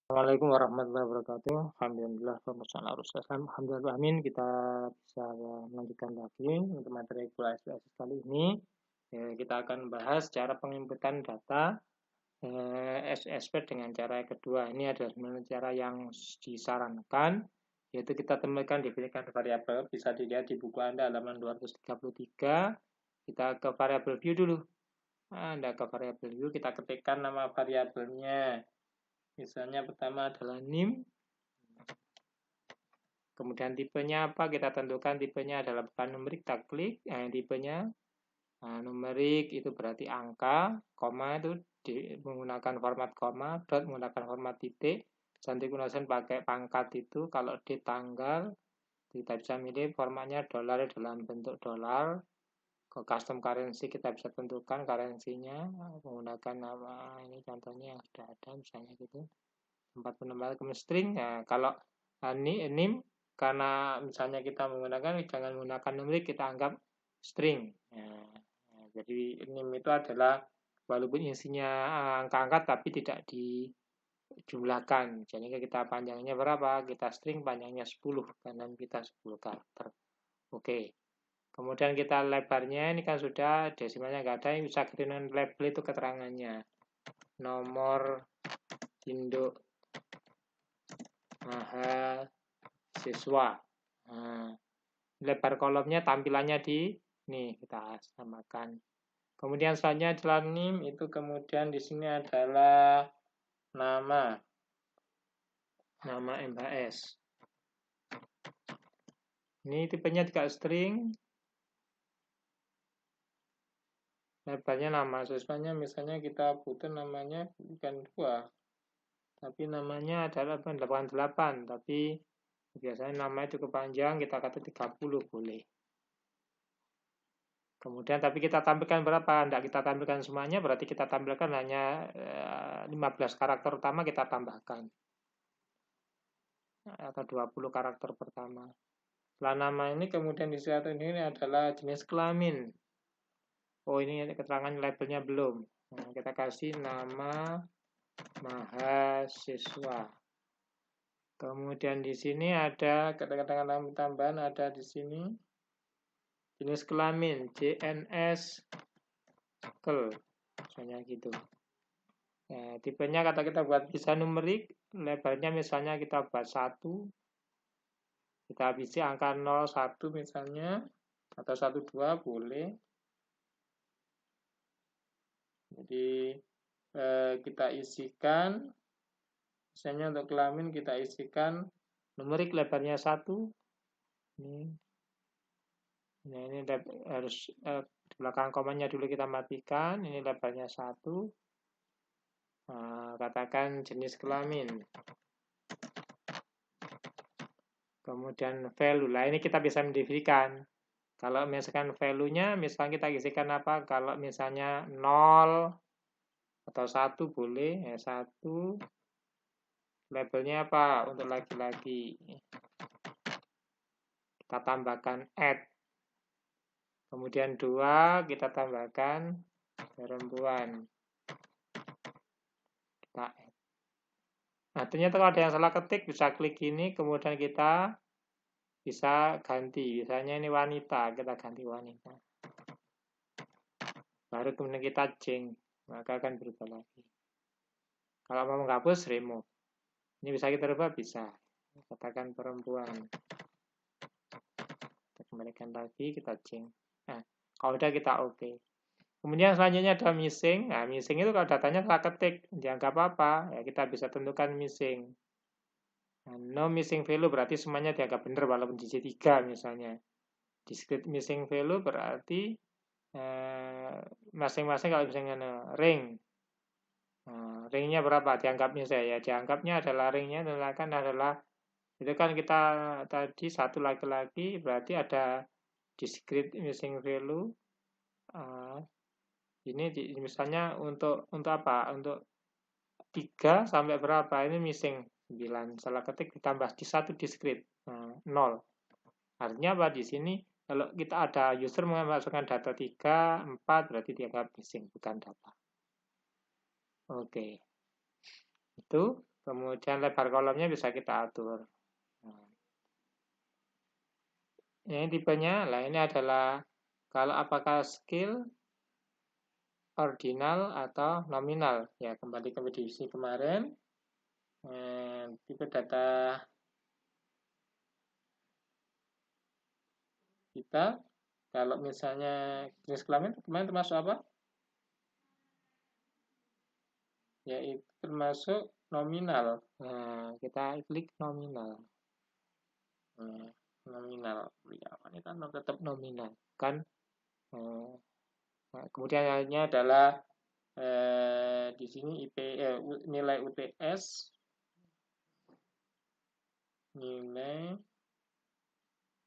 Assalamualaikum warahmatullahi wabarakatuh. Alhamdulillah, alhamdulillah, amin. Kita bisa melanjutkan lagi untuk materi kuliah SPSS kali ini. Kita akan bahas cara penginputan data SPSS dengan cara kedua. Ini adalah cara yang disarankan, yaitu kita temukan definisikan variabel. Bisa dilihat di buku Anda halaman 233. Kita ke variabel view dulu. Anda ke variabel view, kita ketikkan nama variabelnya. Misalnya pertama adalah NIM. Kemudian tipenya apa? Kita tentukan tipenya adalah bukan numerik, kita klik. Tipenya numerik itu berarti angka, koma itu menggunakan format koma, dot menggunakan format titik. Santi Gunawan pakai pangkat itu. Kalau di tanggal, kita bisa milih formatnya dolar dalam bentuk dolar. Ke custom currency kita bisa tentukan currency-nya menggunakan nama ini, contohnya yang sudah ada misalnya gitu. Tempat penambah kemudian string. Nah, kalau NIM karena misalnya kita menggunakan, jangan menggunakan numerik, kita anggap string. Jadi NIM itu adalah walaupun isinya angka-angka tapi tidak dijumlahkan. Jadi kita panjangnya berapa? Kita string panjangnya 10 karena kita 10 karakter. Oke. Kemudian kita lebarnya ini kan sudah desimalnya nggak ada, yang bisa kita label itu keterangannya. Nomor induk mahasiswa. Lebar kolomnya tampilannya di nih kita samakan. Kemudian selanjutnya adalah NIM, itu kemudian di sini adalah nama MHS. Ini tipenya juga string. Lebarnya nama siswanya misalnya kita butuh namanya bukan 2, tapi namanya adalah 88, tapi biasanya namanya cukup panjang, kita kata 30 boleh. Kemudian tapi kita tampilkan berapa? Tidak kita tampilkan semuanya, berarti kita tampilkan hanya 15 karakter utama kita tambahkan. Atau 20 karakter pertama. Setelah nama ini kemudian di satu ini adalah jenis kelamin. Oh, ini keterangan labelnya belum. Nah, kita kasih nama mahasiswa. Kemudian di sini ada kata-kata tambahan, ada di sini jenis kelamin JNS kel, misalnya gitu. Tipenya kata kita buat bisa numerik, lebarnya misalnya kita buat 1, kita bisa angka 01 misalnya, atau 12 boleh. Jadi kita isikan, misalnya untuk kelamin kita isikan numerik lebarnya 1. Ini harus di belakang komanya dulu kita matikan. Ini lebarnya 1. Katakan jenis kelamin. Kemudian value. Lah ini kita bisa mendefinisikan. Kalau misalkan value-nya, misalnya kita isikan apa? Kalau misalnya 0 atau 1 boleh. 1. Labelnya apa? Untuk laki-laki. Kita tambahkan add. Kemudian 2 kita tambahkan perempuan. Kita add. Nah, ternyata kalau ada yang salah ketik, bisa klik ini, kemudian kita bisa ganti. Misalnya ini wanita, kita ganti wanita. Baru kemudian kita change, maka akan berubah lagi. Kalau mau menghapus, remove. Ini bisa kita rubah, bisa. Katakan perempuan. Kita kembalikan lagi, kita change. Nah, kalau udah kita oke. Kemudian selanjutnya ada missing. Nah, missing itu kalau datanya salah ketik, jangan apa-apa. Ya, kita bisa tentukan missing. Nah, no missing value berarti semuanya dianggap benar walaupun di C3 misalnya. Discrete missing value berarti masing-masing kalau misalnya ring. Ringnya berapa? Dianggapnya saya. Dianggapnya adalah ringnya adalah itu kan kita tadi 1 laki-laki berarti ada discrete missing value. Ini misalnya untuk apa? Untuk 3 sampai berapa? Ini missing 9. Salah ketik ditambah di 1 discrete 0. Artinya apa di sini? Kalau kita ada user memasukkan data 3, 4 berarti dianggap missing, bukan data. Oke. Itu Kemudian lebar kolomnya bisa kita atur. Nah, ini tipenya, lah ini adalah kalau apakah scale, ordinal atau nominal. Ya, kembali ke definisi kemarin. Tipe data kita, kalau misalnya jenis kelamin kemarin termasuk apa? Yaitu termasuk nominal. Nah, kita klik nominal. Nah, nominal. Ya, wanita tetap nominal. Kan? Nah, kemudian lainnya adalah di sini nilai UTS, nilai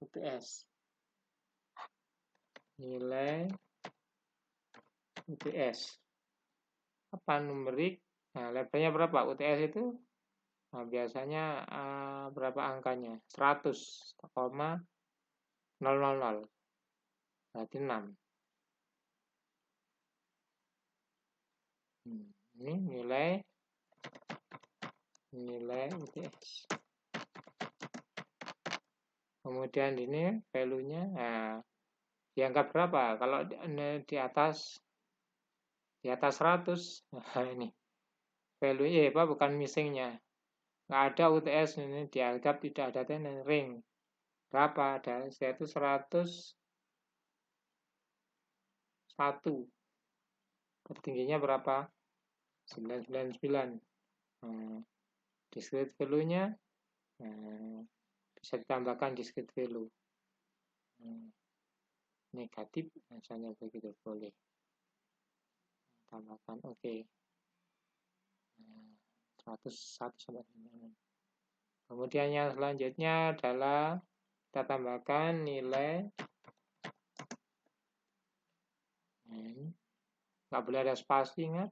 UTS, nilai UTS. Apa numerik? Nah, labelnya berapa? UTS itu nah, biasanya berapa angkanya? 100,000. Berarti 6. Ini nilai UTS. Kemudian ini value-nya, nah, dianggap berapa? Kalau di atas 100, nah ini value apa? Bukan missingnya, nggak ada UTS ini, dianggap tidak ada ring. Berapa? Ada yaitu 101. Tertingginya berapa? 999. Nah, discrete value-nya bisa ditambahkan discrete value. Negatif misalnya begitu boleh. Tambahkan oke. 101 sampai 9. Kemudian yang selanjutnya adalah kita tambahkan nilai nggak boleh ada spasi, ingat.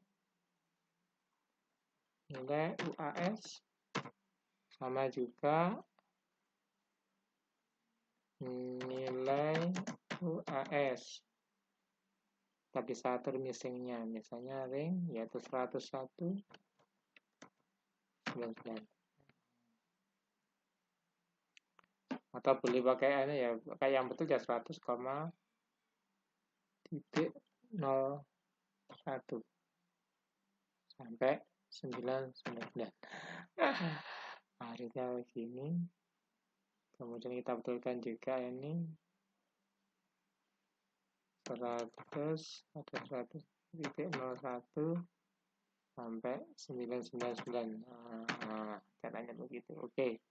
Nilai UAS sama juga nilai UAS. Kita bisa atur missingnya, misalnya ring yaitu 101,99. Atau boleh pakai ini ya, pakai yang betul ya 100,01 sampai 999. Akhirnya begini. Kemudian kita betulkan juga ini 100, ada 100,01 sampai 999. Nah, caranya begitu. Oke.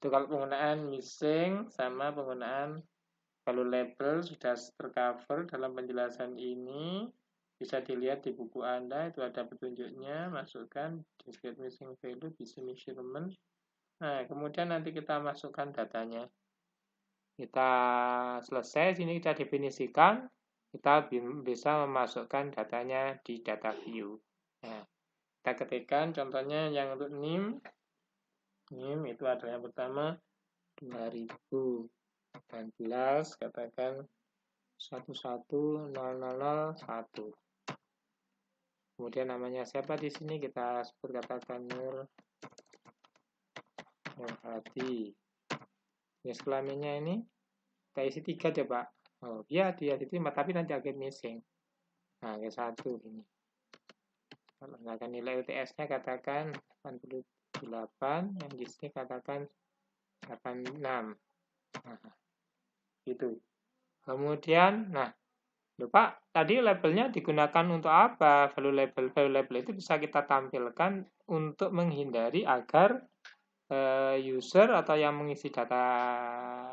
Itu kalau penggunaan missing sama penggunaan value label sudah tercover dalam penjelasan ini. Bisa dilihat di buku Anda, itu ada petunjuknya, masukkan discrete missing value, busy measurement. Nah, kemudian nanti kita masukkan datanya. Kita selesai, sini kita definisikan, kita bisa memasukkan datanya di data view. Nah, kita ketikkan contohnya yang untuk NIM. NIM itu adalah yang pertama 2018, katakan 11001. Kemudian namanya siapa di sini, kita sebut, katakan Nur Hadi. Jenis kelaminnya ini kita isi 3 coba. Oh iya, dia diterima tapi nanti agak missing. Nah, ke 1 ini. Kalau menggunakan nilai UTS-nya katakan 88, yang di sini katakan 86. Nah, gitu. Kemudian, nah, lupa tadi labelnya digunakan untuk apa? Value label itu bisa kita tampilkan untuk menghindari agar user atau yang mengisi data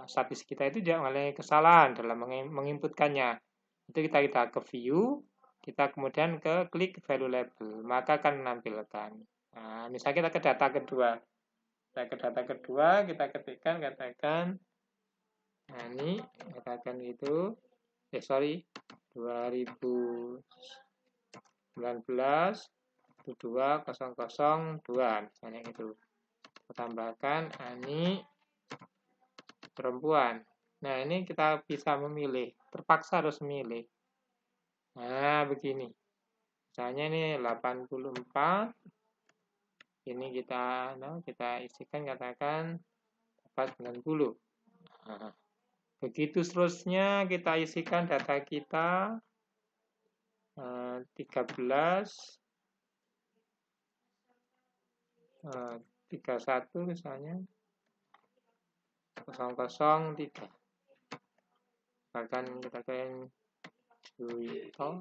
statistik kita itu tidak mengalami kesalahan dalam menginputkannya. Itu kita ke view, kita kemudian ke klik value label, maka akan menampilkan. Nah, misalnya kita ke data kedua. Kita ke data kedua, kita ketikkan, katakan, nah ini, katakan itu, 2019, 22002, misalnya itu. Tambahkan Ani perempuan. Nah, ini kita bisa memilih, terpaksa harus memilih. Nah, begini. Misalnya ini 84, Ini kita isikan, katakan dapat 90. Nah, begitu seterusnya kita isikan data kita 13 31 misalnya 003. Bahkan kita katakan Juito,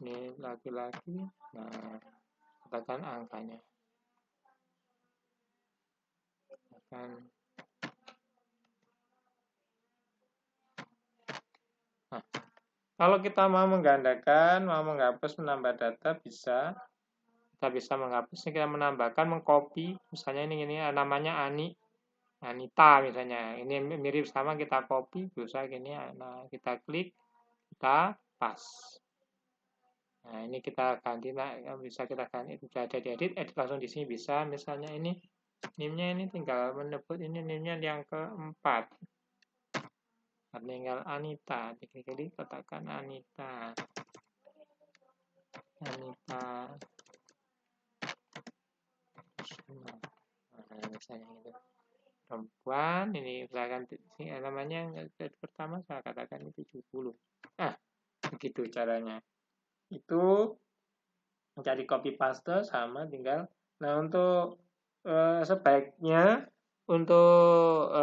ini laki-laki. Nah, katakan angkanya. Nah, kalau kita mau menggandakan, mau menghapus, menambah data, bisa. Kita bisa menghapus, kita menambahkan, mengcopy. Misalnya ini namanya Anita misalnya. Ini mirip sama, kita copy, bisa gini. Nah, kita klik, kita paste. Nah, ini kita ganti, bisa kita ganti, sudah ada diedit, edit langsung di sini bisa. Misalnya ini NIM-nya ini tinggal menyebut ini NIM-nya yang keempat. Tinggal Anita, jadi katakan Anita. Nah, misalnya itu perempuan, ini misalkan namanya pertama saya katakan ini 70. Nah, begitu caranya. Itu mencari copy paste sama tinggal. Nah, untuk sebaiknya untuk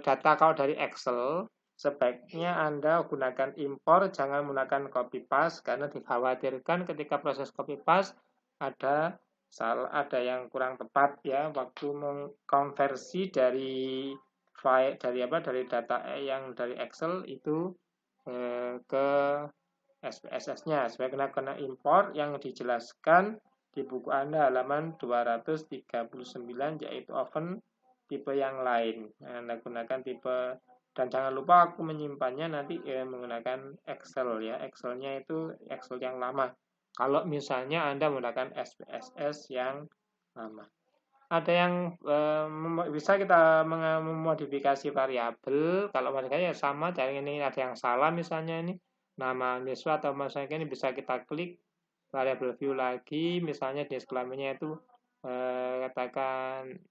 data kalau dari Excel, sebaiknya Anda gunakan impor, jangan menggunakan copy paste, karena dikhawatirkan ketika proses copy paste ada yang kurang tepat ya waktu mengkonversi dari file dari data yang dari Excel itu ke SPSS-nya. Sebaiknya kena impor yang dijelaskan di buku Anda halaman 239, yaitu oven tipe yang lain. Anda gunakan tipe, dan jangan lupa aku menyimpannya nanti menggunakan Excel ya. Excel-nya itu Excel yang lama. Kalau misalnya Anda menggunakan SPSS yang lama. Ada yang bisa kita memodifikasi variabel. Kalau mereka ya sama, dari ini ada yang salah misalnya ini nama siswa atau misalnya ini bisa kita klik variabel view lagi, misalnya jenis kelaminnya itu katakan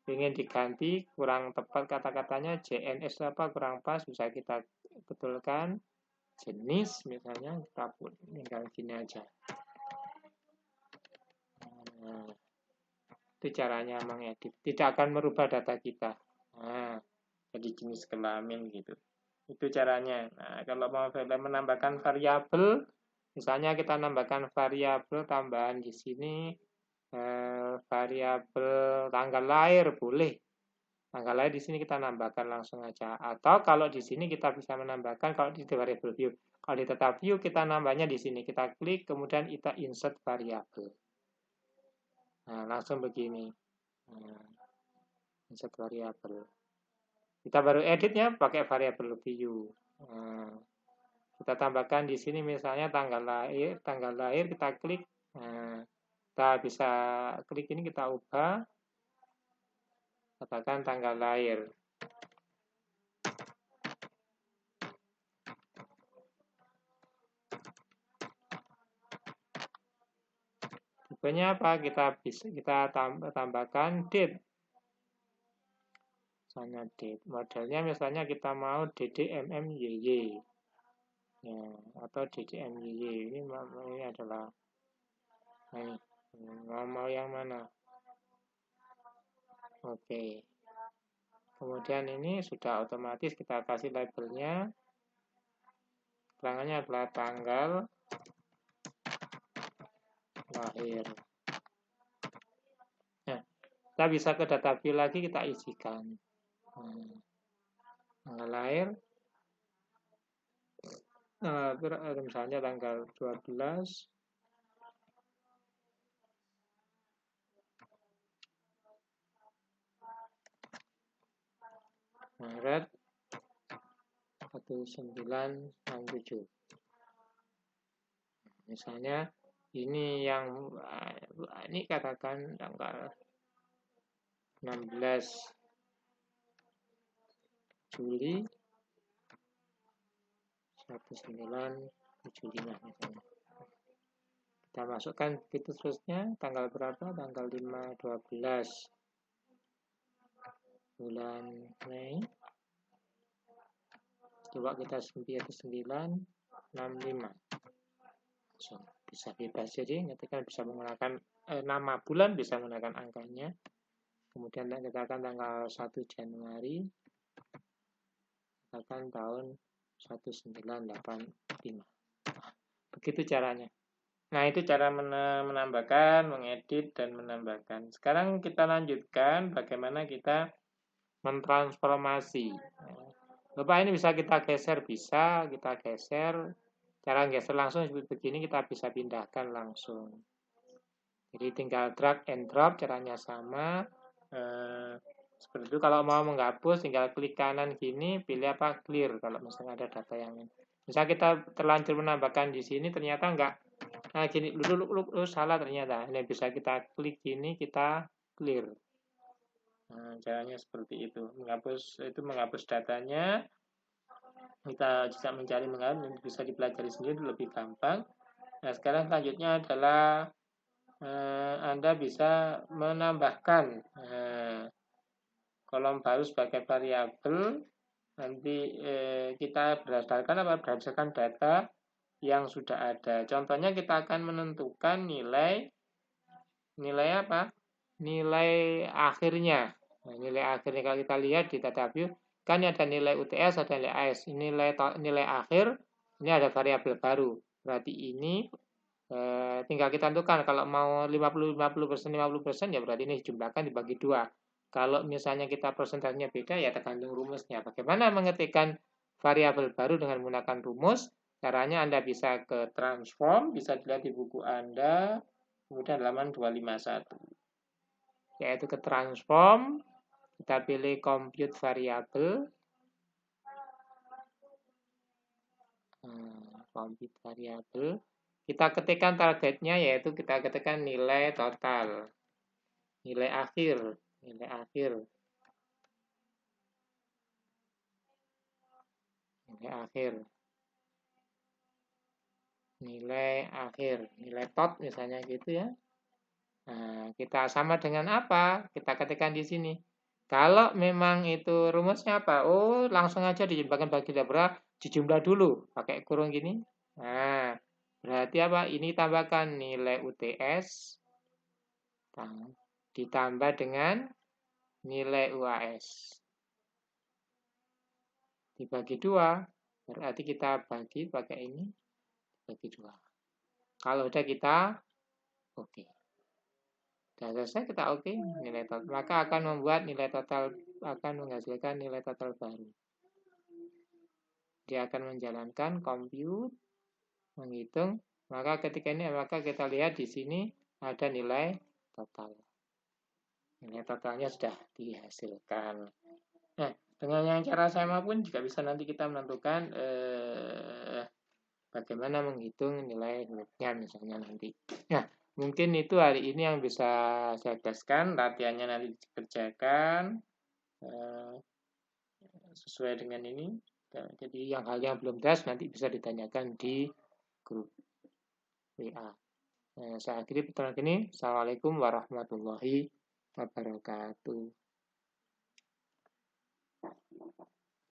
ingin diganti, kurang tepat kata-katanya, JNS apa kurang pas, bisa kita betulkan. Jenis misalnya kita pun tinggal gini aja. Nah, itu caranya mengedit, tidak akan merubah data kita. Nah, jadi jenis kelamin gitu. Itu caranya. Nah, kalau mau menambahkan variabel, misalnya kita nambahkan variabel tambahan di sini, variabel tanggal lahir boleh. Tanggal lahir di sini kita nambahkan langsung aja. Atau kalau di sini kita bisa menambahkan kalau di variabel view. Kalau di data view kita nambahnya di sini. Kita klik kemudian kita insert variabel. Nah, langsung begini. Nah, insert variabel. Kita baru editnya pakai variabel view. Nah, kita tambahkan di sini misalnya tanggal lahir kita klik. Nah, kita bisa klik ini kita ubah. Katakan tanggal lahir. Tipenya apa? Kita tambahkan date. Misalnya date. Modelnya misalnya kita mau DDMMYY. Ya, atau DDMYY. Ini adalah ini. Mau yang mana? Oke. Kemudian ini sudah otomatis kita kasih labelnya. Keterangannya adalah tanggal lahir. Nah, kita bisa ke data view lagi, kita isikan. Tanggal lahir. Misalnya tanggal 12 Maret 1967. Misalnya ini yang ini katakan tanggal 16 Juli 1975 misalnya. Kita masukkan begitu seterusnya. Tanggal berapa? Tanggal 5/12 bulan Mei. Coba kita 965. So, bisa bebas, jadi ketika bisa menggunakan nama bulan, bisa menggunakan angkanya. Kemudian kita akan tanggal 1 Januari, akan tahun 1985. Begitu caranya. Nah, itu cara menambahkan, mengedit, dan menambahkan. Sekarang kita lanjutkan bagaimana kita mentransformasi. Bapak, ini bisa kita geser, bisa kita geser. Cara geser langsung seperti begini, kita bisa pindahkan langsung. Jadi tinggal drag and drop, caranya sama. Seperti itu. Kalau mau menghapus, tinggal klik kanan gini, pilih apa, clear. Kalau misalnya ada data yang ini. Misal kita terlanjur menambahkan di sini, ternyata enggak. Nah, gini, lu salah ternyata. Ini bisa kita klik gini, kita clear. Nah, caranya seperti itu. Menghapus datanya. Kita bisa mencari bisa dipelajari sendiri lebih gampang. Nah, sekarang selanjutnya adalah Anda bisa menambahkan kolom baru sebagai variabel. Nanti kita berdasarkan data yang sudah ada. Contohnya kita akan menentukan nilai apa? Nilai akhirnya. Nah, nilai akhirnya kalau kita lihat di data view, kan ada nilai UTS, ada nilai AS. Nilai akhir, ini ada variabel baru. Berarti ini tinggal kita tentukan. Kalau mau 50% ya berarti ini dijumlahkan dibagi 2. Kalau misalnya kita persentasenya beda, ya tergantung rumusnya. Bagaimana mengetikkan variabel baru dengan menggunakan rumus? Caranya Anda bisa ke transform, bisa dilihat di buku Anda, kemudian halaman 251. Yaitu ke transform, kita pilih compute variable. Compute variable. Kita ketikkan targetnya, yaitu kita ketikkan nilai total. Nilai akhir. Nilai akhir. Nilai akhir. Nilai akhir. Nilai tot misalnya gitu ya. Nah, kita sama dengan apa? Kita ketikkan di sini. Kalau memang itu rumusnya apa? Oh, langsung aja dijumlahkan bagi berapa? Dijumlah dulu. Pakai kurung gini. Nah, berarti apa? Ini tambahkan nilai UTS ditambah dengan nilai UAS. Dibagi 2. Berarti kita bagi pakai ini. Bagi 2. Kalau udah kita oke. Sudah selesai kita oke, nilai total. Maka akan membuat nilai total, akan menghasilkan nilai total baru. Dia akan menjalankan compute, menghitung. Maka ketika ini, maka kita lihat di sini ada nilai total. Nilai totalnya sudah dihasilkan. Nah, dengan yang cara sama pun juga bisa nanti kita menentukan bagaimana menghitung nilai nya misalnya nanti. Nah, mungkin itu hari ini yang bisa saya jelaskan. Latihannya nanti dikerjakan sesuai dengan ini. Jadi yang hal yang belum jelas nanti bisa ditanyakan di grup WA. Saya akhiri pertemuan ini. Assalamualaikum warahmatullahi wabarakatuh.